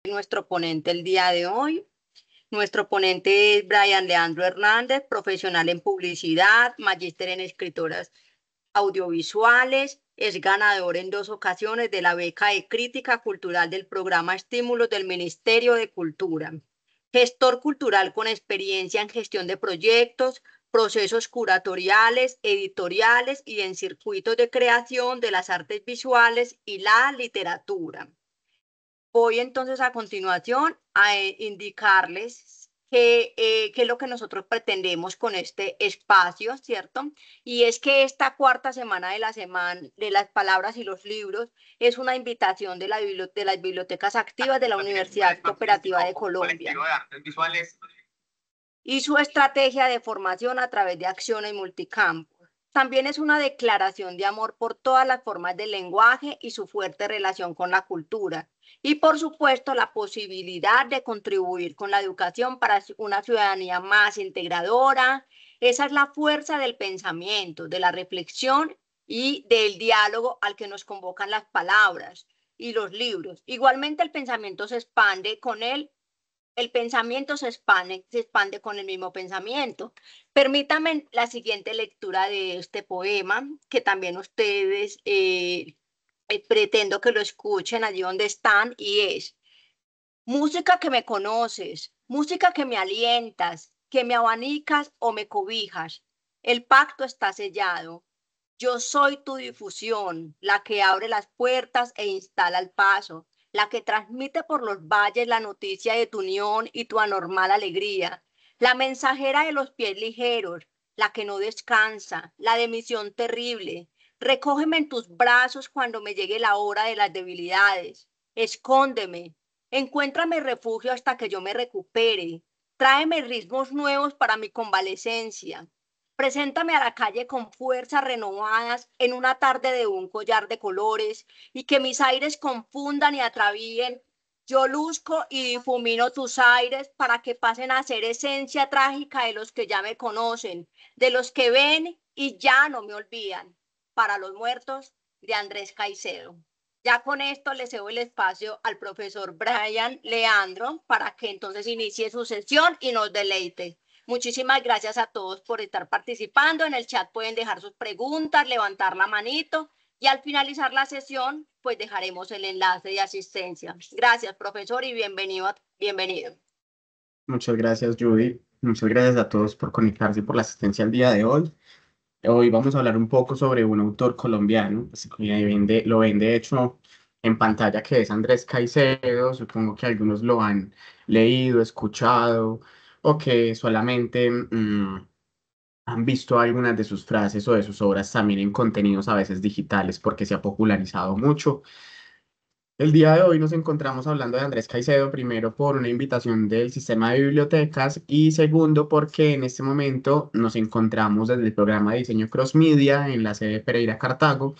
Nuestro ponente el día de hoy. Nuestro ponente es Brian Leandro Hernández, profesional en publicidad, magíster en escritoras audiovisuales, es ganador en 2 ocasiones de la beca de crítica cultural del programa Estímulos del Ministerio de Cultura. Gestor cultural con experiencia en gestión de proyectos, procesos curatoriales, editoriales y en circuitos de creación de las artes visuales y la literatura. Voy entonces a continuación a indicarles qué es lo que nosotros pretendemos con este espacio, ¿cierto? Y es que esta cuarta semana de la semana de las palabras y los libros es una invitación de las bibliotecas activas de la Universidad Cooperativa de Colombia y su estrategia de formación a través de acciones multicampo. También es una declaración de amor por todas las formas del lenguaje y su fuerte relación con la cultura. Y por supuesto, la posibilidad de contribuir con la educación para una ciudadanía más integradora. Esa es la fuerza del pensamiento, de la reflexión y del diálogo al que nos convocan las palabras y los libros. Igualmente, el pensamiento se expande con el pensamiento se expande con el mismo pensamiento. Permítanme la siguiente lectura de este poema, que también ustedes pretendo que lo escuchen allí donde están, y es: música que me conoces, música que me alientas, que me abanicas o me cobijas. El pacto está sellado. Yo soy tu difusión, la que abre las puertas e instala el paso, la que transmite por los valles la noticia de tu unión y tu anormal alegría, la mensajera de los pies ligeros, la que no descansa, la de misión terrible. Recógeme en tus brazos cuando me llegue la hora de las debilidades. Escóndeme, encuéntrame refugio hasta que yo me recupere. Tráeme ritmos nuevos para mi convalecencia. Preséntame a la calle con fuerzas renovadas en una tarde de un collar de colores y que mis aires confundan y atravíen. Yo luzco y difumino tus aires para que pasen a ser esencia trágica de los que ya me conocen, de los que ven y ya no me olvidan. Para los muertos, de Andrés Caicedo. Ya con esto le cedo el espacio al profesor Brian Leandro para que entonces inicie su sesión y nos deleite. Muchísimas gracias a todos por estar participando. En el chat pueden dejar sus preguntas, levantar la manito y al finalizar la sesión, pues dejaremos el enlace de asistencia. Gracias, profesor, y bienvenido. Muchas gracias, Judy. Muchas gracias a todos por conectarse y por la asistencia al día de hoy. Hoy vamos a hablar un poco sobre un autor colombiano, pues, que lo ven de hecho en pantalla, que es Andrés Caicedo. Supongo que algunos lo han leído, escuchado o que solamente han visto algunas de sus frases o de sus obras también en contenidos a veces digitales porque se ha popularizado mucho. El día de hoy nos encontramos hablando de Andrés Caicedo, primero por una invitación del sistema de bibliotecas y segundo porque en este momento nos encontramos desde el programa de diseño Cross Media en la sede Pereira Cartago,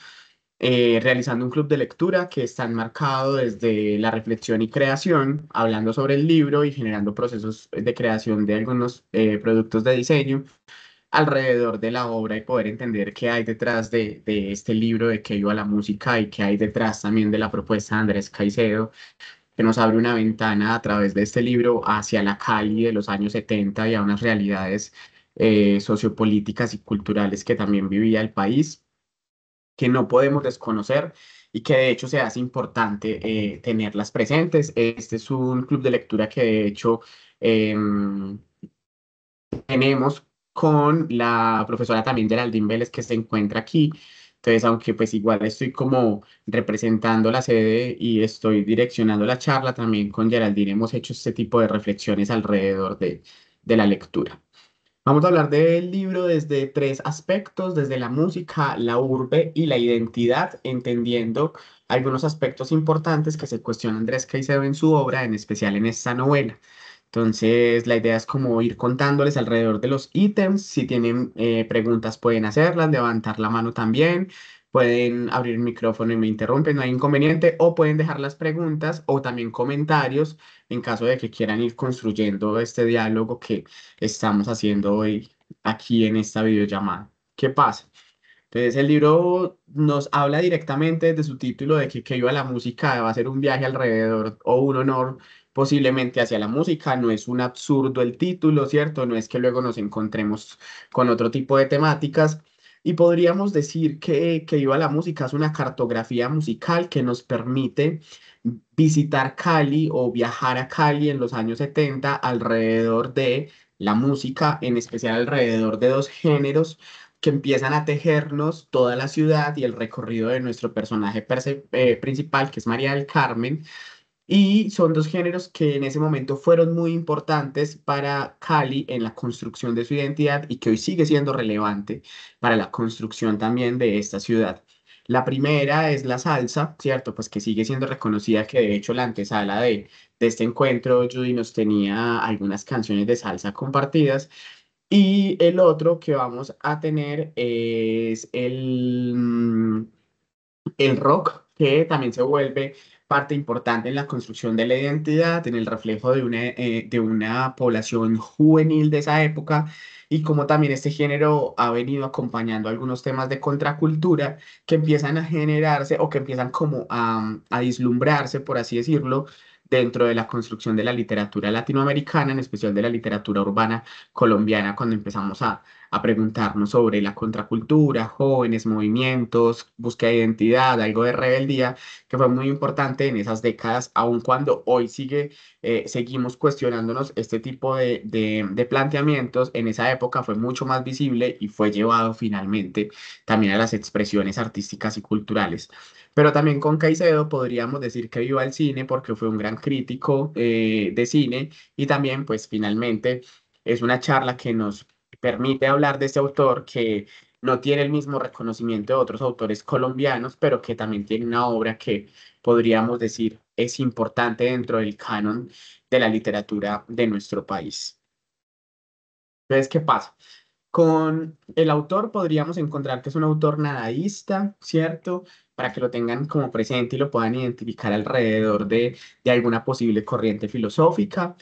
realizando un club de lectura que está enmarcado desde la reflexión y creación, hablando sobre el libro y generando procesos de creación de algunos productos de diseño alrededor de la obra y poder entender qué hay detrás de este libro, de qué iba la música y qué hay detrás también de la propuesta de Andrés Caicedo, que nos abre una ventana a través de este libro hacia la Cali de los años 70 y a unas realidades sociopolíticas y culturales que también vivía el país, que no podemos desconocer y que de hecho se hace importante tenerlas presentes. Este es un club de lectura que de hecho em, tenemos con la profesora también Geraldine Vélez, que se encuentra aquí. Entonces, aunque pues igual estoy como representando la sede y estoy direccionando la charla, también con Geraldine hemos hecho este tipo de reflexiones alrededor de la lectura. Vamos a hablar del libro desde 3 aspectos: desde la música, la urbe y la identidad, entendiendo algunos aspectos importantes que se cuestiona Andrés Caicedo en su obra, en especial en esta novela. Entonces, la idea es como ir contándoles alrededor de los ítems. Si tienen preguntas, pueden hacerlas, levantar la mano también, pueden abrir el micrófono y me interrumpen, no hay inconveniente, o pueden dejar las preguntas o también comentarios en caso de que quieran ir construyendo este diálogo que estamos haciendo hoy aquí en esta videollamada. ¿Qué pasa? Entonces, el libro nos habla directamente de su título de que viva la música va a ser un viaje alrededor o un honor posiblemente hacia la música. No es un absurdo el título, ¿cierto? No es que luego nos encontremos con otro tipo de temáticas. Y podríamos decir que Viva la Música es una cartografía musical que nos permite visitar Cali o viajar a Cali en los años 70 alrededor de la música, en especial alrededor de dos géneros que empiezan a tejernos toda la ciudad y el recorrido de nuestro personaje principal, que es María del Carmen. Y son dos géneros que en ese momento fueron muy importantes para Cali en la construcción de su identidad y que hoy sigue siendo relevante para la construcción también de esta ciudad. La primera es la salsa, ¿cierto? Pues que sigue siendo reconocida, que de hecho la antesala de este encuentro, Judy nos tenía algunas canciones de salsa compartidas. Y el otro que vamos a tener es el rock, que también se vuelve parte importante en la construcción de la identidad, en el reflejo de una población juvenil de esa época, y como también este género ha venido acompañando algunos temas de contracultura que empiezan a generarse o que empiezan como a vislumbrarse, por así decirlo, dentro de la construcción de la literatura latinoamericana, en especial de la literatura urbana colombiana, cuando empezamos a preguntarnos sobre la contracultura, jóvenes, movimientos, búsqueda de identidad, algo de rebeldía, que fue muy importante en esas décadas, aun cuando hoy seguimos cuestionándonos este tipo de planteamientos. En esa época fue mucho más visible y fue llevado finalmente también a las expresiones artísticas y culturales. Pero también con Caicedo podríamos decir que viva el cine porque fue un gran crítico de cine y también pues finalmente es una charla que nos permite hablar de este autor que no tiene el mismo reconocimiento de otros autores colombianos, pero que también tiene una obra que podríamos decir es importante dentro del canon de la literatura de nuestro país. Entonces, ¿qué pasa? Con el autor podríamos encontrar que es un autor nadaísta, ¿cierto? Para que lo tengan como presente y lo puedan identificar alrededor de alguna posible corriente filosófica.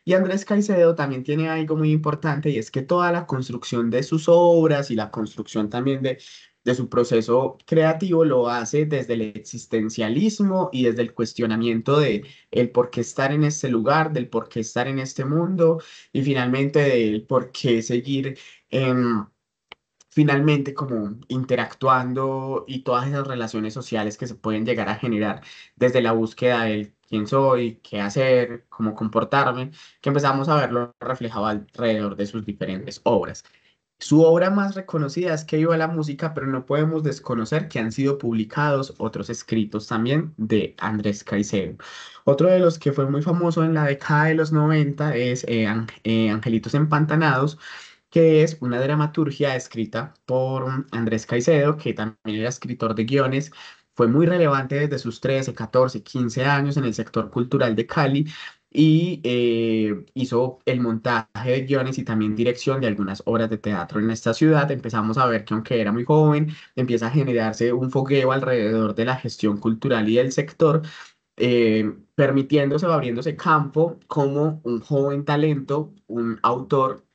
Y Andrés Caicedo también tiene algo muy importante y es que toda la construcción de sus obras y la construcción también de su proceso creativo lo hace desde el existencialismo y desde el cuestionamiento de el por qué estar en este lugar, del por qué estar en este mundo y finalmente del por qué seguir em, finalmente como interactuando y todas esas relaciones sociales que se pueden llegar a generar desde la búsqueda del quién soy, qué hacer, cómo comportarme, que empezamos a verlo reflejado alrededor de sus diferentes obras. Su obra más reconocida es Que viva la música, pero no podemos desconocer que han sido publicados otros escritos también de Andrés Caicedo. Otro de los que fue muy famoso en la década de los 90 es Angelitos Empantanados, que es una dramaturgia escrita por Andrés Caicedo, que también era escritor de guiones. Fue muy relevante desde sus 13, 14, 15 años en el sector cultural de Cali y hizo el montaje de guiones y también dirección de algunas obras de teatro en esta ciudad. Empezamos a ver que aunque era muy joven, empieza a generarse un fogueo alrededor de la gestión cultural y del sector, permitiéndose o abriéndose campo como un joven talento, un autor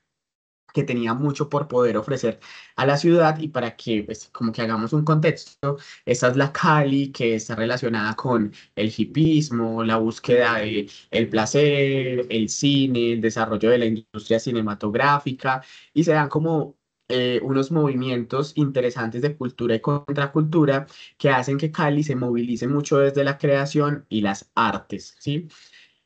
que tenía mucho por poder ofrecer a la ciudad y para que, pues, como que hagamos un contexto, esta es la Cali que está relacionada con el hipismo, la búsqueda de el placer, el cine, el desarrollo de la industria cinematográfica y se dan como unos movimientos interesantes de cultura y contracultura que hacen que Cali se movilice mucho desde la creación y las artes, ¿sí?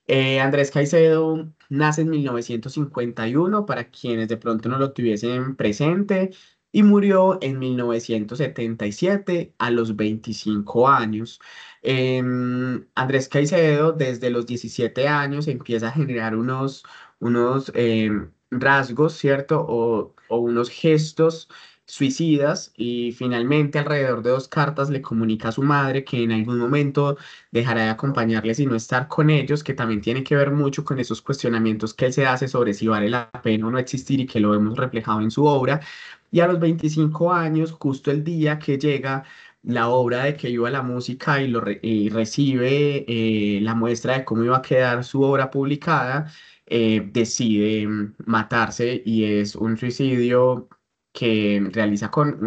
Andrés Caicedo nace en 1951, para quienes de pronto no lo tuviesen presente, y murió en 1977 a los 25 años. Andrés Caicedo desde los 17 años empieza a generar unos rasgos, ¿cierto? O unos gestos suicidas y finalmente alrededor de dos cartas le comunica a su madre que en algún momento dejará de acompañarles y no estar con ellos, que también tiene que ver mucho con esos cuestionamientos que él se hace sobre si vale la pena o no existir y que lo vemos reflejado en su obra. Y a los 25 años, justo el día que llega la obra de Que viva la música y recibe la muestra de cómo iba a quedar su obra publicada, decide matarse y es un suicidio que realiza con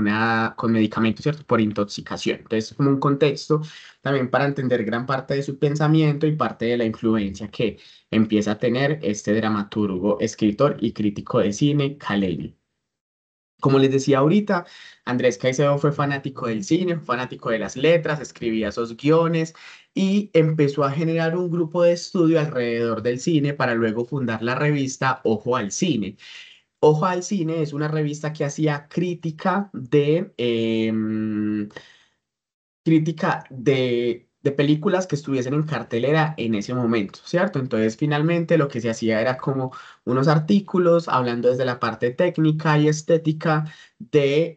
medicamentos, ¿cierto? Por intoxicación. Entonces, como un contexto también para entender gran parte de su pensamiento y parte de la influencia que empieza a tener este dramaturgo, escritor y crítico de cine caleño. Como les decía ahorita, Andrés Caicedo fue fanático del cine, fanático de las letras, escribía esos guiones y empezó a generar un grupo de estudio alrededor del cine para luego fundar la revista Ojo al Cine. Ojo al Cine es una revista que hacía crítica de películas que estuviesen en cartelera en ese momento, ¿cierto? Entonces, finalmente lo que se hacía era como unos artículos hablando desde la parte técnica y estética de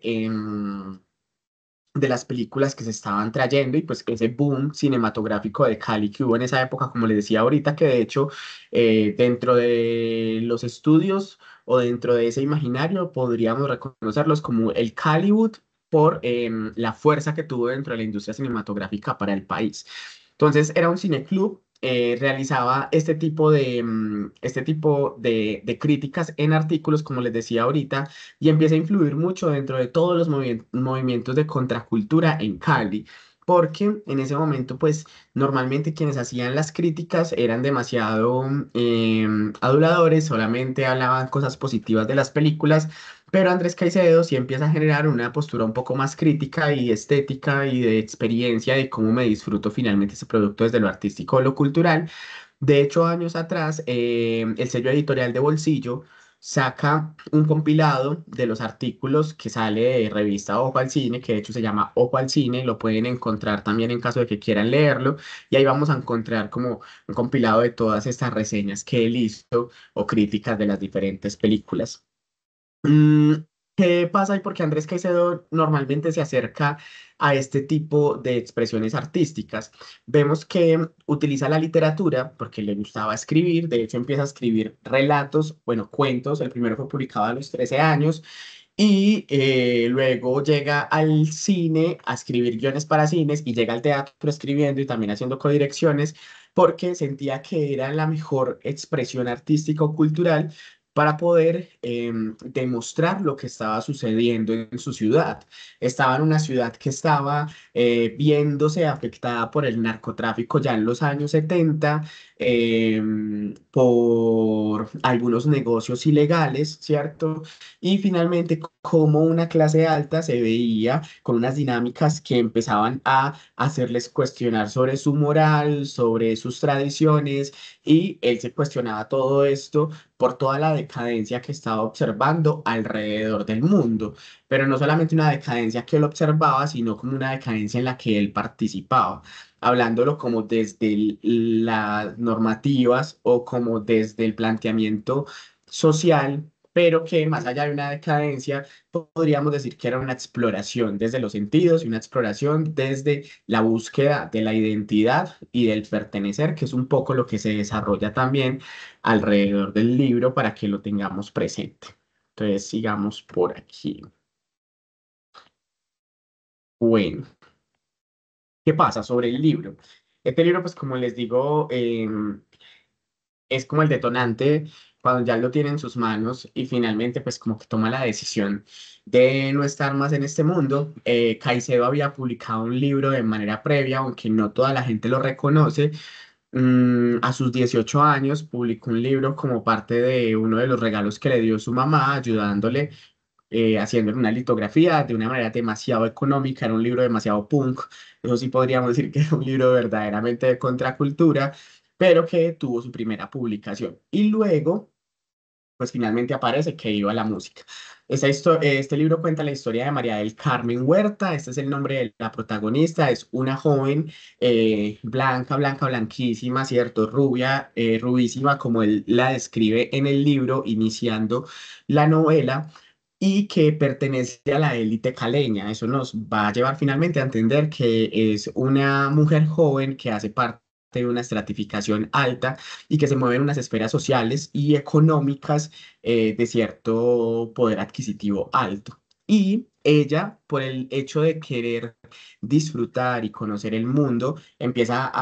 las películas que se estaban trayendo y pues ese boom cinematográfico de Cali que hubo en esa época, como les decía ahorita, que de hecho dentro de los estudios o dentro de ese imaginario podríamos reconocerlos como el Caliwood por la fuerza que tuvo dentro de la industria cinematográfica para el país. Entonces era un cineclub. Realizaba este tipo de críticas en artículos, como les decía ahorita, y empieza a influir mucho dentro de todos los movimientos de contracultura en Cali, porque en ese momento, pues normalmente quienes hacían las críticas eran demasiado aduladores, solamente hablaban cosas positivas de las películas, pero Andrés Caicedo sí empieza a generar una postura un poco más crítica y estética y de experiencia de cómo me disfruto finalmente ese producto desde lo artístico o lo cultural. De hecho, años atrás, el sello editorial de Bolsillo saca un compilado de los artículos que sale de revista Ojo al Cine, que de hecho se llama Ojo al Cine, lo pueden encontrar también en caso de que quieran leerlo, y ahí vamos a encontrar como un compilado de todas estas reseñas que él hizo o críticas de las diferentes películas. Mm, ¿Qué pasa y por qué Andrés Caicedo normalmente se acerca a este tipo de expresiones artísticas? Vemos que utiliza la literatura porque le gustaba escribir, de hecho empieza a escribir relatos, bueno, cuentos, el primero fue publicado a los 13 años y luego llega al cine a escribir guiones para cines y llega al teatro escribiendo y también haciendo codirecciones porque sentía que era la mejor expresión artística o cultural para poder demostrar lo que estaba sucediendo en su ciudad. Estaba en una ciudad que estaba viéndose afectada por el narcotráfico ya en los años 70, por algunos negocios ilegales, ¿cierto? Y finalmente, como una clase alta se veía con unas dinámicas que empezaban a hacerles cuestionar sobre su moral, sobre sus tradiciones, y él se cuestionaba todo esto por toda la decadencia que estaba observando alrededor del mundo, pero no solamente una decadencia que él observaba, sino como una decadencia en la que él participaba, hablándolo como desde las normativas o como desde el planteamiento social, pero que más allá de una decadencia, podríamos decir que era una exploración desde los sentidos y una exploración desde la búsqueda de la identidad y del pertenecer, que es un poco lo que se desarrolla también alrededor del libro para que lo tengamos presente. Entonces, sigamos por aquí. Bueno, ¿qué pasa sobre el libro? Este libro, pues como les digo, es como el detonante cuando ya lo tiene en sus manos y finalmente pues como que toma la decisión de no estar más en este mundo. Caicedo había publicado un libro de manera previa, aunque no toda la gente lo reconoce. A sus 18 años publicó un libro como parte de uno de los regalos que le dio su mamá, ayudándole, haciéndole una litografía de una manera demasiado económica. Era un libro demasiado punk, eso sí podríamos decir que era un libro verdaderamente de contracultura, pero que tuvo su primera publicación. Y luego pues finalmente aparece que iba a la música. Este libro cuenta la historia de María del Carmen Huerta, este es el nombre de la protagonista, es una joven blanca, blanca, blanquísima, ¿cierto? Rubia, rubísima, como él la describe en el libro, iniciando la novela, y que pertenece a la élite caleña. Eso nos va a llevar finalmente a entender que es una mujer joven que hace parte de una estratificación alta y que se mueve en unas esferas sociales y económicas de cierto poder adquisitivo alto. Y ella, por el hecho de querer disfrutar y conocer el mundo, empieza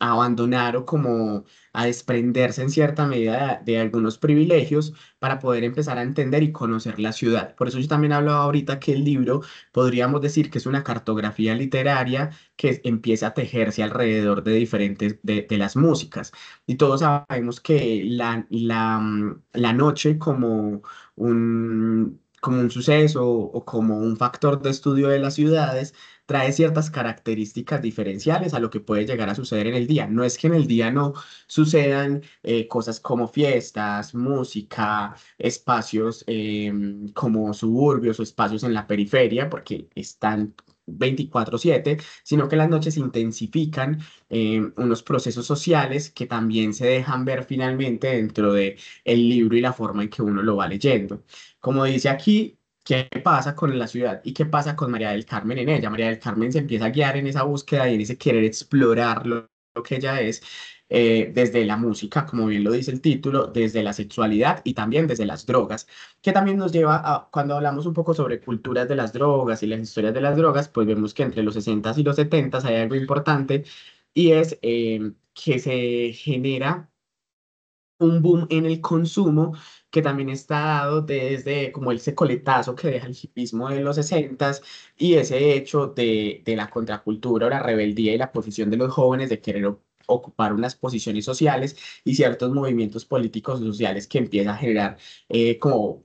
a abandonar o como a desprenderse en cierta medida de algunos privilegios para poder empezar a entender y conocer la ciudad. Por eso yo también hablaba ahorita que el libro podríamos decir que es una cartografía literaria que empieza a tejerse alrededor de diferentes, de las músicas. Y todos sabemos que la noche como un suceso o como un factor de estudio de las ciudades trae ciertas características diferenciales a lo que puede llegar a suceder en el día. No es que en el día no sucedan cosas como fiestas, música, espacios como suburbios o espacios en la periferia, porque están 24/7, sino que las noches intensifican unos procesos sociales que también se dejan ver finalmente dentro de el libro y la forma en que uno lo va leyendo. Como dice aquí, ¿qué pasa con la ciudad y qué pasa con María del Carmen en ella? María del Carmen se empieza a guiar en esa búsqueda y en ese querer explorar lo que ella es, desde la música, como bien lo dice el título, desde la sexualidad y también desde las drogas, que también nos lleva a, cuando hablamos un poco sobre culturas de las drogas y las historias de las drogas, pues vemos que entre los 60 y los 70 hay algo importante y es que se genera un boom en el consumo que también está dado desde como ese coletazo que deja el hipismo de los 60 y ese hecho de la contracultura o la rebeldía y la posición de los jóvenes de querer ocupar unas posiciones sociales y ciertos movimientos políticos y sociales que empieza a generar como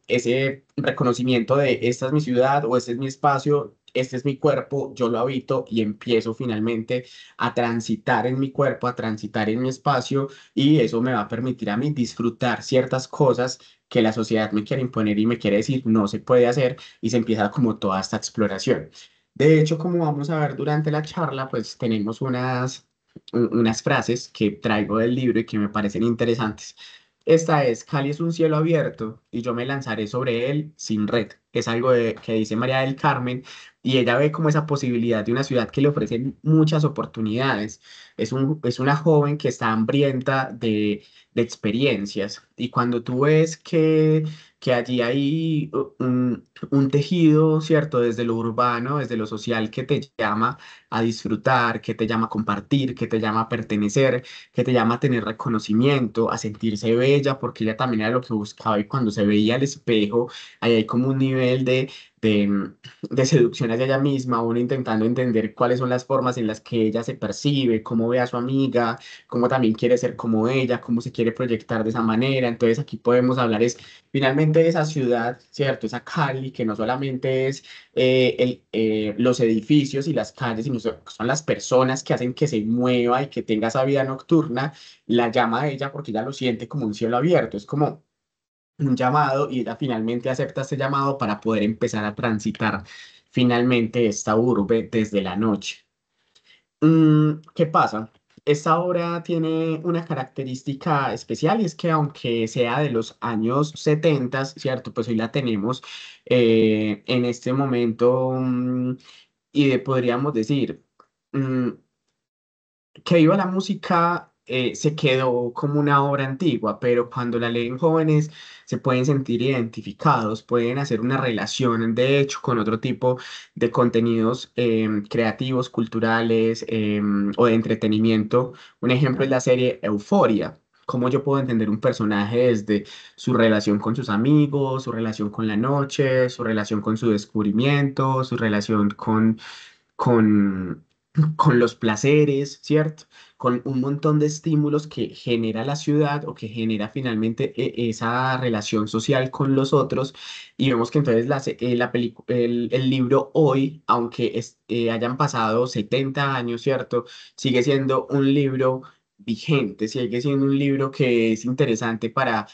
ese reconocimiento de esta es mi ciudad o este es mi espacio. Este es mi cuerpo, yo lo habito y empiezo finalmente a transitar en mi cuerpo, a transitar en mi espacio y eso me va a permitir a mí disfrutar ciertas cosas que la sociedad me quiere imponer y me quiere decir no se puede hacer y se empieza como toda esta exploración. De hecho, como vamos a ver durante la charla, pues tenemos unas frases que traigo del libro y que me parecen interesantes. Esta es, Cali es un cielo abierto y yo me lanzaré sobre él sin red. Es algo que dice María del Carmen y ella ve como esa posibilidad de una ciudad que le ofrece muchas oportunidades. Es una joven que está hambrienta de experiencias y cuando tú ves que allí hay un tejido, ¿cierto? Desde lo urbano, desde lo social que te llama a disfrutar, que te llama a compartir, que te llama a pertenecer, que te llama a tener reconocimiento, a sentirse bella, porque ella también era lo que buscaba y cuando se veía al espejo, ahí hay como un nivel de, de seducción hacia ella misma, uno intentando entender cuáles son las formas en las que ella se percibe, cómo ve a su amiga, cómo también quiere ser como ella, cómo se quiere proyectar de esa manera. Entonces aquí podemos hablar es finalmente de esa ciudad, ¿cierto? Esa Cali que no solamente es los edificios y las calles, sino son las personas que hacen que se mueva y que tenga esa vida nocturna, la llama a ella porque ella lo siente como un cielo abierto, es como un llamado y ella finalmente acepta este llamado para poder empezar a transitar finalmente esta urbe desde la noche. ¿Qué pasa? Esta obra tiene una característica especial y es que aunque sea de los años 70, ¿cierto? Pues hoy la tenemos en este momento podríamos decir, mm, que Viva la Música se quedó como una obra antigua, pero cuando la leen jóvenes se pueden sentir identificados, pueden hacer una relación de hecho con otro tipo de contenidos creativos, culturales o de entretenimiento. Un ejemplo es la serie Euforia. Cómo yo puedo entender un personaje desde su relación con sus amigos, su relación con la noche, su relación con su descubrimiento, su relación con, con los placeres, ¿cierto? Con un montón de estímulos que genera la ciudad o que genera finalmente esa relación social con los otros. Y vemos que entonces el libro hoy, aunque hayan pasado 70 años, ¿cierto? Sigue siendo un libro vigente, sigue siendo un libro que es interesante para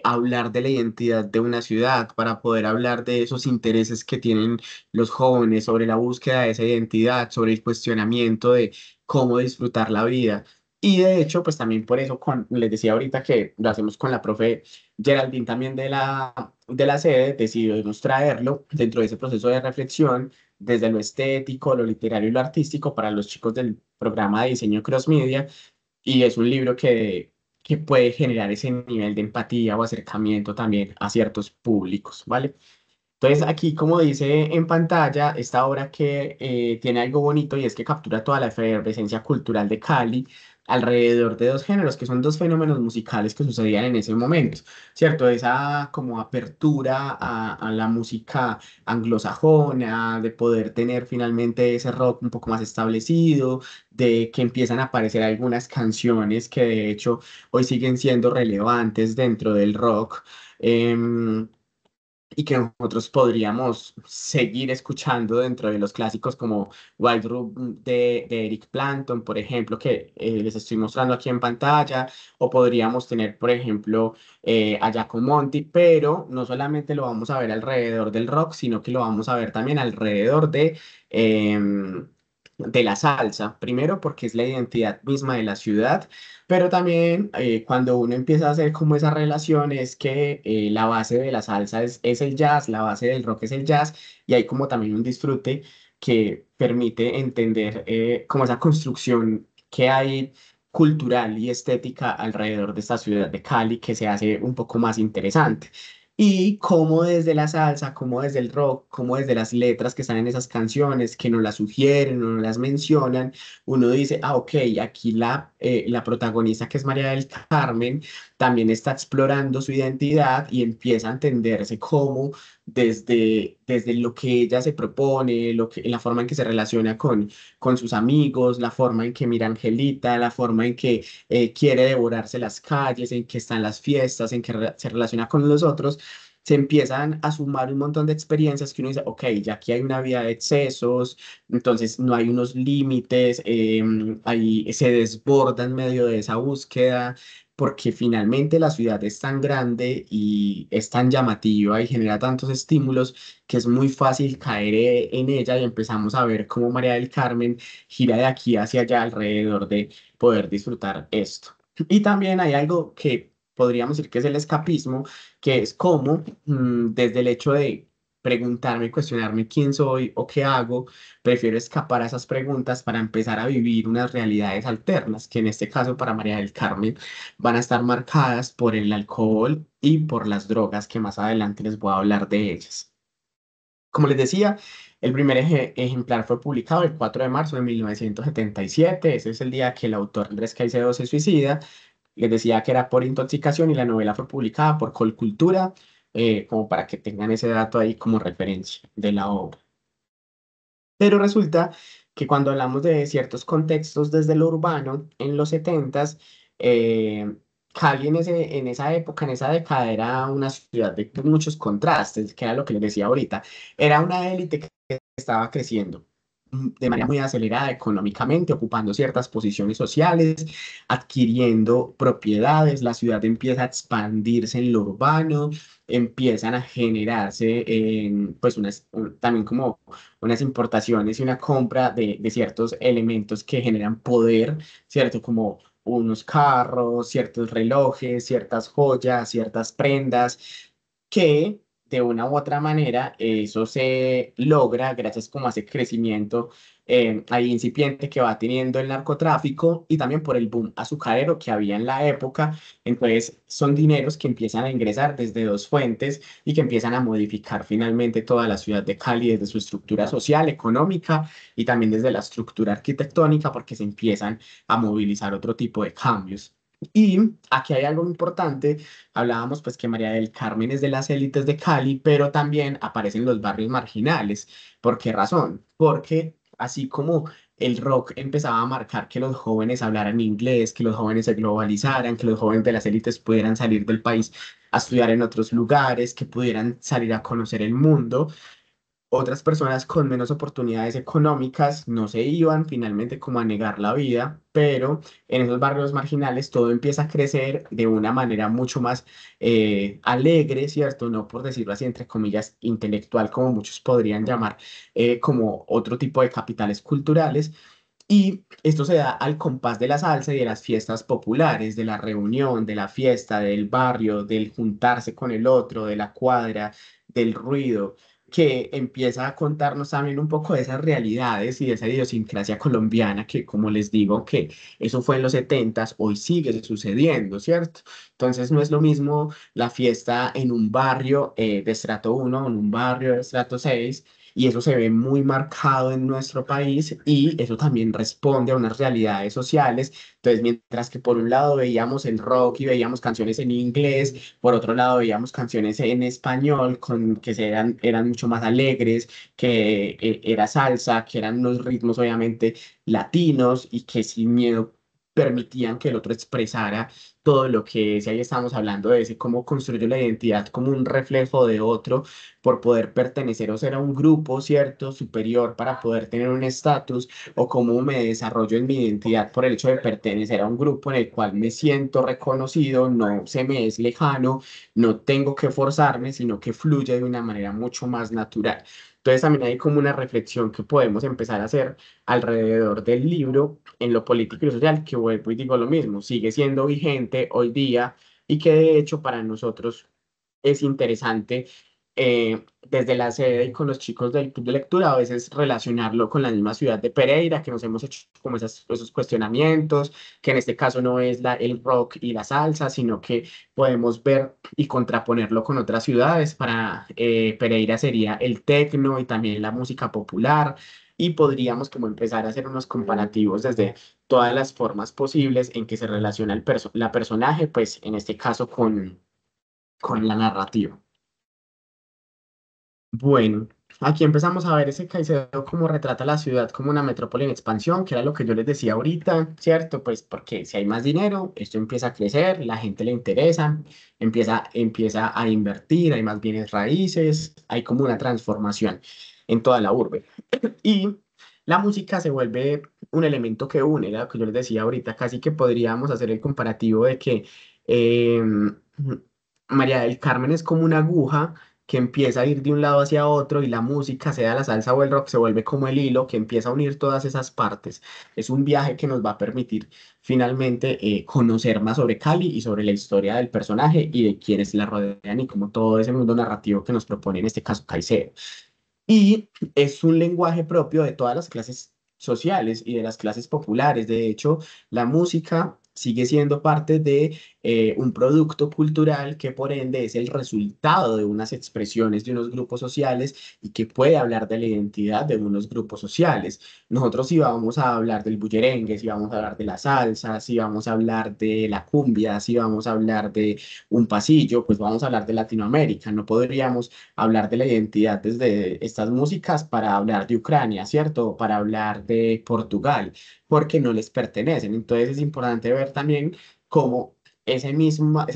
hablar de la identidad de una ciudad, para poder hablar de esos intereses que tienen los jóvenes, sobre la búsqueda de esa identidad, sobre el cuestionamiento de cómo disfrutar la vida. Y de hecho, pues también por eso, les decía ahorita que lo hacemos con la profe Geraldine también de la sede, decidimos traerlo dentro de ese proceso de reflexión desde lo estético, lo literario y lo artístico para los chicos del programa de diseño Cross Media. Y es un libro que puede generar ese nivel de empatía o acercamiento también a ciertos públicos, ¿vale? Entonces, aquí, como dice en pantalla, esta obra que tiene algo bonito y es que captura toda la efervescencia cultural de Cali, alrededor de dos géneros, que son dos fenómenos musicales que sucedían en ese momento, ¿cierto? Esa como apertura a la música anglosajona, de poder tener finalmente ese rock un poco más establecido, de que empiezan a aparecer algunas canciones que de hecho hoy siguen siendo relevantes dentro del rock. em, y que nosotros podríamos seguir escuchando dentro de los clásicos como Wild Room de Eric Clapton, por ejemplo, que les estoy mostrando aquí en pantalla, o podríamos tener, por ejemplo, a Giacomo Monti, pero no solamente lo vamos a ver alrededor del rock, sino que lo vamos a ver también alrededor de la salsa. Primero porque es la identidad misma de la ciudad, pero también cuando uno empieza a hacer como esa relación es que la base de la salsa es el jazz, la base del rock es el jazz, y hay como también un disfrute que permite entender como esa construcción que hay cultural y estética alrededor de esta ciudad de Cali que se hace un poco más interesante. Y cómo desde la salsa, cómo desde el rock, cómo desde las letras que están en esas canciones, que no las sugieren o no las mencionan, uno dice, ah, ok, aquí la protagonista que es María del Carmen también está explorando su identidad y empieza a entenderse como desde lo que ella se propone, la forma en que se relaciona con sus amigos, la forma en que mira a Angelita, la forma en que quiere devorarse las calles, en que están las fiestas, en que se relaciona con los otros. Se empiezan a sumar un montón de experiencias que uno dice, ok, ya aquí hay una vida de excesos, entonces no hay unos límites, ahí se desborda en medio de esa búsqueda, porque finalmente la ciudad es tan grande y es tan llamativa y genera tantos estímulos que es muy fácil caer en ella y empezamos a ver cómo María del Carmen gira de aquí hacia allá alrededor de poder disfrutar esto. Y también hay algo que podríamos decir que es el escapismo, que es como desde el hecho de preguntarme, cuestionarme quién soy o qué hago, prefiero escapar a esas preguntas para empezar a vivir unas realidades alternas, que en este caso para María del Carmen van a estar marcadas por el alcohol y por las drogas, que más adelante les voy a hablar de ellas. Como les decía, el primer ejemplar fue publicado el 4 de marzo de 1977. Ese es el día que el autor Andrés Caicedo se suicida. Les decía que era por intoxicación y la novela fue publicada por Colcultura, como para que tengan ese dato ahí como referencia de la obra. Pero resulta que cuando hablamos de ciertos contextos desde lo urbano, en los setentas, Cali en esa época, en esa década, era una ciudad de muchos contrastes, que era lo que les decía ahorita. Era una élite que estaba creciendo de manera muy acelerada económicamente, ocupando ciertas posiciones sociales, adquiriendo propiedades, la ciudad empieza a expandirse en lo urbano, empiezan a generarse pues también como unas importaciones y una compra de ciertos elementos que generan poder, ¿cierto? Como unos carros, ciertos relojes, ciertas joyas, ciertas prendas, que de una u otra manera eso se logra gracias como a ese crecimiento ahí incipiente que va teniendo el narcotráfico y también por el boom azucarero que había en la época. Entonces son dineros que empiezan a ingresar desde dos fuentes y que empiezan a modificar finalmente toda la ciudad de Cali desde su estructura social, económica y también desde la estructura arquitectónica porque se empiezan a movilizar otro tipo de cambios. Y aquí hay algo importante, hablábamos pues que María del Carmen es de las élites de Cali, pero también aparecen los barrios marginales. ¿Por qué razón? Porque así como el rock empezaba a marcar que los jóvenes hablaran inglés, que los jóvenes se globalizaran, que los jóvenes de las élites pudieran salir del país a estudiar en otros lugares, que pudieran salir a conocer el mundo. Otras personas con menos oportunidades económicas no se iban finalmente como a negar la vida, pero en esos barrios marginales todo empieza a crecer de una manera mucho más alegre, ¿cierto? No por decirlo así, entre comillas, intelectual, como muchos podrían llamar, como otro tipo de capitales culturales. Y esto se da al compás de la salsa y de las fiestas populares, de la reunión, de la fiesta, del barrio, del juntarse con el otro, de la cuadra, del ruido, que empieza a contarnos también un poco de esas realidades y de esa idiosincrasia colombiana que, como les digo, que eso fue en los setentas, hoy sigue sucediendo, ¿cierto? Entonces no es lo mismo la fiesta en un barrio de estrato 1 o en un barrio de estrato 6 y eso se ve muy marcado en nuestro país y eso también responde a unas realidades sociales. Entonces, mientras que por un lado veíamos el rock y veíamos canciones en inglés, por otro lado veíamos canciones en español eran mucho más alegres, que era salsa, que eran unos ritmos obviamente latinos y que sin miedo permitían que el otro expresara todo lo que es, y ahí estamos hablando de ese, cómo construyo la identidad como un reflejo de otro por poder pertenecer o ser a un grupo, ¿cierto? Superior para poder tener un estatus, o cómo me desarrollo en mi identidad por el hecho de pertenecer a un grupo en el cual me siento reconocido, no se me es lejano, no tengo que forzarme, sino que fluye de una manera mucho más natural. Entonces también hay como una reflexión que podemos empezar a hacer alrededor del libro en lo político y social, que vuelvo y digo lo mismo, sigue siendo vigente hoy día y que de hecho para nosotros es interesante desde la sede y con los chicos del club de lectura a veces relacionarlo con la misma ciudad de Pereira, que nos hemos hecho como esos cuestionamientos, que en este caso no es el rock y la salsa, sino que podemos ver y contraponerlo con otras ciudades. Para Pereira sería el tecno y también la música popular. Y podríamos como empezar a hacer unos comparativos desde todas las formas posibles en que se relaciona la personaje, pues en este caso con la narrativa. Bueno, aquí empezamos a ver ese Caicedo como retrata la ciudad como una metrópoli en expansión, que era lo que yo les decía ahorita, ¿cierto? Pues porque si hay más dinero, esto empieza a crecer, la gente le interesa, empieza a invertir, hay más bienes raíces, hay como una transformación en toda la urbe. Y la música se vuelve un elemento que une, era lo que yo les decía ahorita, casi que podríamos hacer el comparativo de que María del Carmen es como una aguja que empieza a ir de un lado hacia otro y la música, sea la salsa o el rock, se vuelve como el hilo que empieza a unir todas esas partes. Es un viaje que nos va a permitir finalmente conocer más sobre Cali y sobre la historia del personaje y de quienes la rodean y como todo ese mundo narrativo que nos propone en este caso Caicedo. Y es un lenguaje propio de todas las clases sociales y de las clases populares. De hecho, la música sigue siendo parte de un producto cultural que por ende es el resultado de unas expresiones de unos grupos sociales y que puede hablar de la identidad de unos grupos sociales. Nosotros si vamos a hablar del bullerengue, si vamos a hablar de la salsa, si vamos a hablar de la cumbia, si vamos a hablar de un pasillo, pues vamos a hablar de Latinoamérica. No podríamos hablar de la identidad desde estas músicas para hablar de Ucrania, ¿cierto? Para hablar de Portugal, porque no les pertenecen. Entonces es importante ver también cómo esa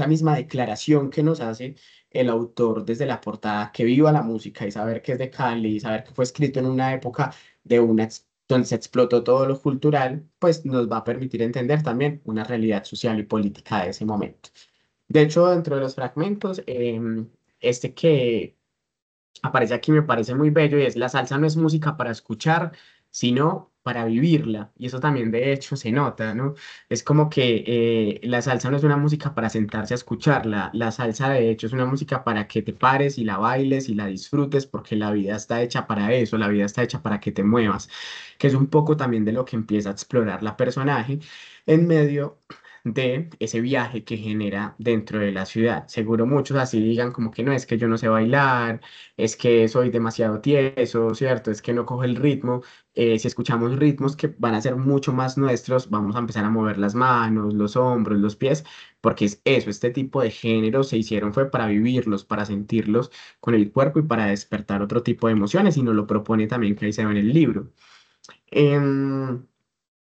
misma declaración que nos hace el autor desde la portada, que viva la música y saber que es de Cali y saber que fue escrito en una época donde se explotó todo lo cultural, pues nos va a permitir entender también una realidad social y política de ese momento. De hecho, dentro de los fragmentos, este que aparece aquí me parece muy bello y es: la salsa no es música para escuchar, sino para vivirla. Y eso también de hecho se nota, ¿no? Es como que la salsa no es una música para sentarse a escucharla. La salsa de hecho es una música para que te pares y la bailes y la disfrutes porque la vida está hecha para eso, la vida está hecha para que te muevas, que es un poco también de lo que empieza a explorar la personaje en medio de ese viaje que genera dentro de la ciudad. Seguro muchos así digan como que no, es que yo no sé bailar, es que soy demasiado tieso, ¿cierto? Es que no cojo el ritmo. Si escuchamos ritmos que van a ser mucho más nuestros, vamos a empezar a mover las manos, los hombros, los pies, porque es eso, este tipo de géneros se hicieron fue para vivirlos, para sentirlos con el cuerpo y para despertar otro tipo de emociones, y nos lo propone también Caicedo en el libro. Em,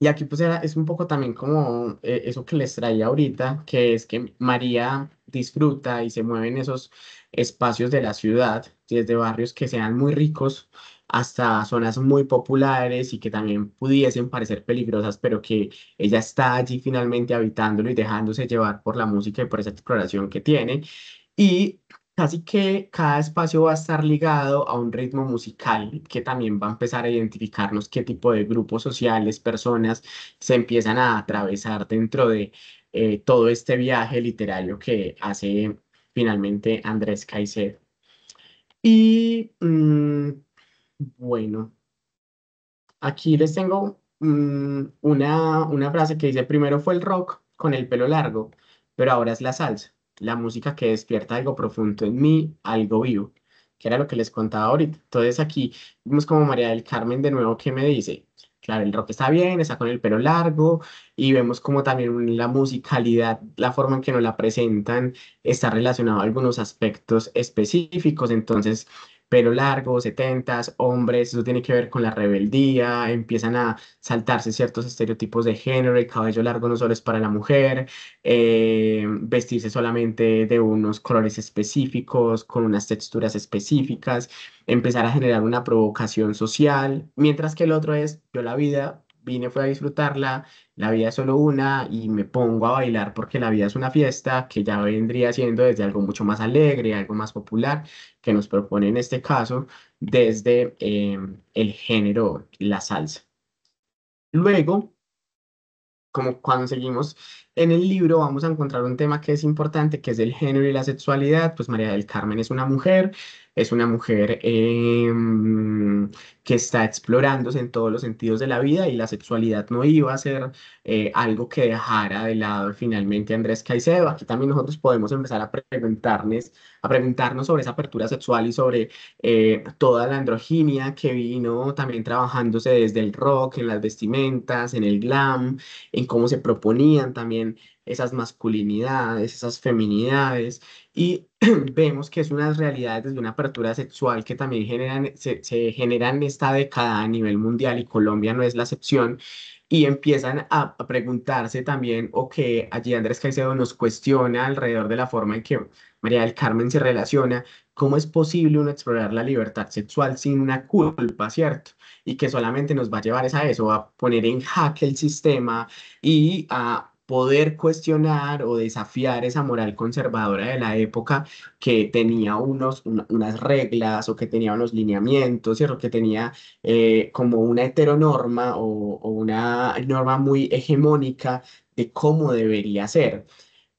y aquí pues es un poco también como eso que les traía ahorita, que es que María disfruta y se mueve en esos espacios de la ciudad, desde barrios que sean muy ricos hasta zonas muy populares y que también pudiesen parecer peligrosas, pero que ella está allí finalmente habitándolo y dejándose llevar por la música y por esa exploración que tiene. Y casi que cada espacio va a estar ligado a un ritmo musical que también va a empezar a identificarnos qué tipo de grupos sociales, personas se empiezan a atravesar dentro de todo este viaje literario que hace finalmente Andrés Caicedo. Y bueno, aquí les tengo una frase que dice: primero fue el rock con el pelo largo, pero ahora es la salsa, la música que despierta algo profundo en mí, algo vivo. que era lo que les contaba ahorita. Entonces aquí vemos como María del Carmen de nuevo que me dice, claro, el rock está bien, está con el pelo largo y vemos como también la musicalidad, la forma en que nos la presentan está relacionado a algunos aspectos específicos. Entonces, pelo largo, setentas, hombres, eso tiene que ver con la rebeldía, empiezan a saltarse ciertos estereotipos de género, el cabello largo no solo es para la mujer, vestirse solamente de unos colores específicos, con unas texturas específicas, empezar a generar una provocación social, mientras que el otro es, yo la vida vine fue a disfrutarla, la vida es solo una y me pongo a bailar porque la vida es una fiesta que ya vendría siendo desde algo mucho más alegre, algo más popular, que nos propone en este caso desde el género, la salsa. Luego, como cuando seguimos en el libro, vamos a encontrar un tema que es importante, que es el género y la sexualidad. Pues María del Carmen es una mujer que está explorándose en todos los sentidos de la vida y la sexualidad no iba a ser algo que dejara de lado finalmente a Andrés Caicedo. Aquí también nosotros podemos empezar a preguntarnos sobre esa apertura sexual y sobre toda la androginia que vino también trabajándose desde el rock, en las vestimentas, en el glam, en cómo se proponían también esas masculinidades, esas feminidades, y vemos que es unas realidades desde una apertura sexual que también se generan en esta década a nivel mundial y Colombia no es la excepción. Y empiezan a preguntarse también, o que allí Andrés Caicedo nos cuestiona alrededor de la forma en que María del Carmen se relaciona, cómo es posible uno explorar la libertad sexual sin una culpa, ¿cierto? Y que solamente nos va a llevar es a eso, a poner en jaque el sistema y a poder cuestionar o desafiar esa moral conservadora de la época que tenía unas reglas o que tenía unos lineamientos, ¿cierto? Que tenía como una heteronorma o una norma muy hegemónica de cómo debería ser.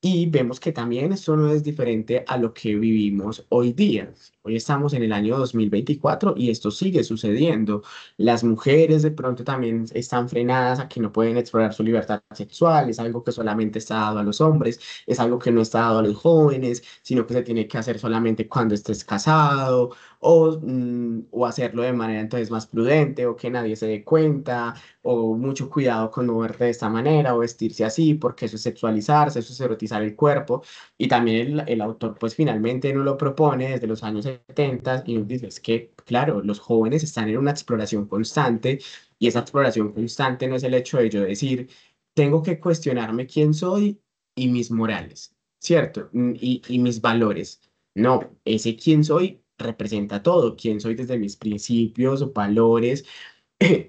Y vemos que también esto no es diferente a lo que vivimos hoy día. Hoy estamos en el año 2024 y esto sigue sucediendo. Las mujeres de pronto también están frenadas a que no pueden explorar su libertad sexual. Es algo que solamente está dado a los hombres, es algo que no está dado a los jóvenes, sino que se tiene que hacer solamente cuando estés casado o hacerlo de manera entonces más prudente o que nadie se dé cuenta o mucho cuidado con no verte de esta manera o vestirse así, porque eso es sexualizarse, eso es erotizar el cuerpo. Y también el autor, pues finalmente no lo propone desde los años 70 y nos dice, es que, claro, los jóvenes están en una exploración constante y esa exploración constante no es el hecho de yo decir, tengo que cuestionarme quién soy y mis morales, ¿cierto? Y mis valores. No, ese quién soy representa todo, quién soy desde mis principios, valores,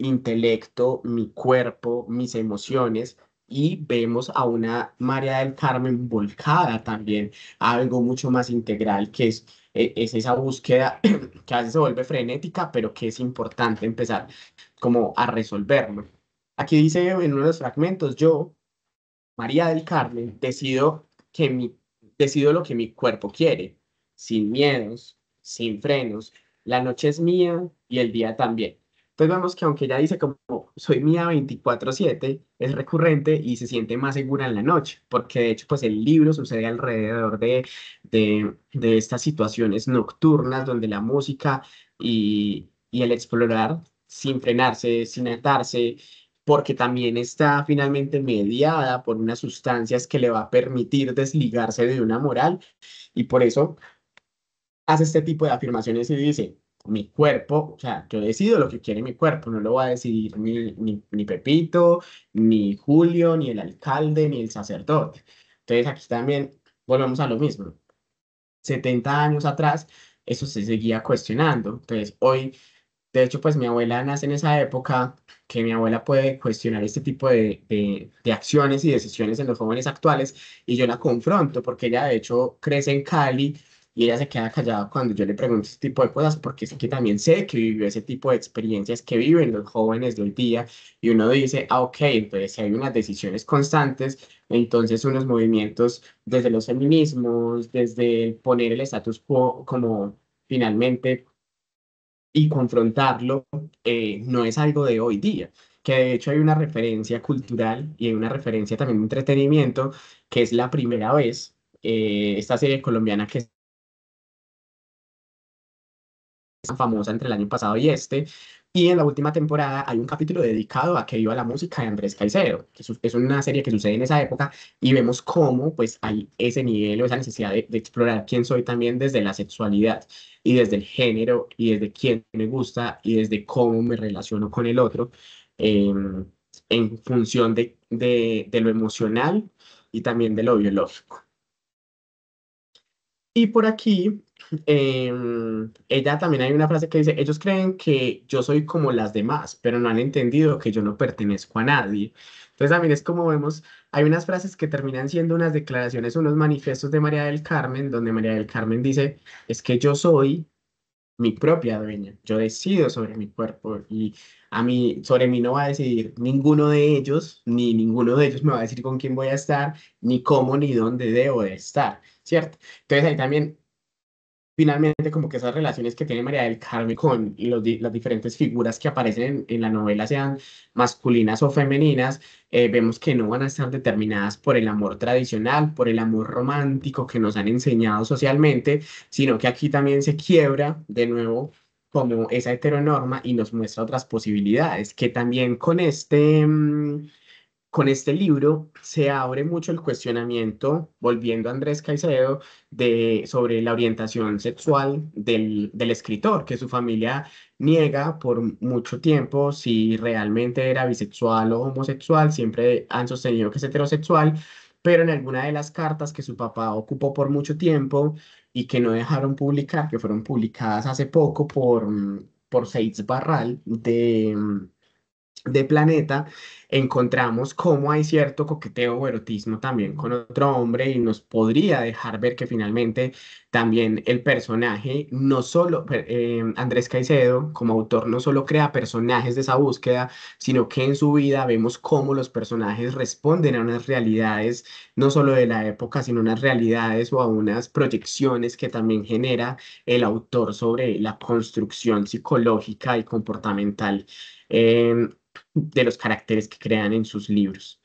intelecto, mi cuerpo, mis emociones, y vemos a una María del Carmen volcada también a algo mucho más integral, que es esa búsqueda que a veces se vuelve frenética, pero que es importante empezar como a resolverlo. Aquí dice en uno de los fragmentos, yo, María del Carmen, decido lo que mi cuerpo quiere, sin miedos, sin frenos. La noche es mía y el día también. Entonces vemos que aunque ella dice como soy mía 24/7, es recurrente y se siente más segura en la noche, porque de hecho pues el libro sucede alrededor de estas situaciones nocturnas donde la música y el explorar sin frenarse, sin atarse, porque también está finalmente mediada por unas sustancias que le va a permitir desligarse de una moral y por eso hace este tipo de afirmaciones y dice, mi cuerpo, o sea, yo decido lo que quiere mi cuerpo, no lo va a decidir ni Pepito, ni Julio, ni el alcalde, ni el sacerdote. Entonces aquí también volvemos a lo mismo. 70 años atrás, eso se seguía cuestionando. Entonces hoy de hecho, pues mi abuela nace en esa época que mi abuela puede cuestionar este tipo de acciones y decisiones en los jóvenes actuales y yo la confronto porque ella de hecho crece en Cali y ella se queda callada cuando yo le pregunto este tipo de cosas porque es que también sé que vivió ese tipo de experiencias que viven los jóvenes de hoy día y uno dice, ah, ok, entonces si hay unas decisiones constantes, entonces unos movimientos desde los feminismos, desde el poner el status quo como finalmente y confrontarlo no es algo de hoy día, que de hecho hay una referencia cultural y hay una referencia también de entretenimiento, que es la primera vez, esta serie colombiana que tan famosa entre el año pasado y este. Y en la última temporada hay un capítulo dedicado a que viva la música de Andrés Caicedo, que es una serie que sucede en esa época y vemos cómo pues hay ese nivel o esa necesidad de explorar quién soy también desde la sexualidad y desde el género y desde quién me gusta y desde cómo me relaciono con el otro em, en función de lo emocional y también de lo biológico. Y por aquí, ella también hay una frase que dice, ellos creen que yo soy como las demás, pero no han entendido que yo no pertenezco a nadie. Entonces también es como vemos, hay unas frases que terminan siendo unas declaraciones, unos manifiestos de María del Carmen, donde María del Carmen dice, es que yo soy mi propia dueña, yo decido sobre mi cuerpo y a mí, sobre mí no va a decidir ninguno de ellos, ni ninguno de ellos me va a decir con quién voy a estar, ni cómo, ni dónde debo de estar, ¿cierto? Entonces ahí también finalmente como que esas relaciones que tiene María del Carmen con las diferentes figuras que aparecen en la novela, sean masculinas o femeninas, vemos que no van a estar determinadas por el amor tradicional, por el amor romántico que nos han enseñado socialmente, sino que aquí también se quiebra de nuevo como esa heteronorma y nos muestra otras posibilidades, que también con este libro se abre mucho el cuestionamiento, volviendo a Andrés Caicedo, sobre la orientación sexual del escritor, que su familia niega por mucho tiempo si realmente era bisexual o homosexual, siempre han sostenido que es heterosexual, pero en alguna de las cartas que su papá ocupó por mucho tiempo y que no dejaron publicar, que fueron publicadas hace poco por Seitz Barral de Planeta, encontramos cómo hay cierto coqueteo o erotismo también con otro hombre y nos podría dejar ver que finalmente también el personaje, no solo, Andrés Caicedo como autor no solo crea personajes de esa búsqueda, sino que en su vida vemos cómo los personajes responden a unas realidades, no solo de la época, sino unas realidades o a unas proyecciones que también genera el autor sobre la construcción psicológica y comportamental. em, de los caracteres que crean en sus libros.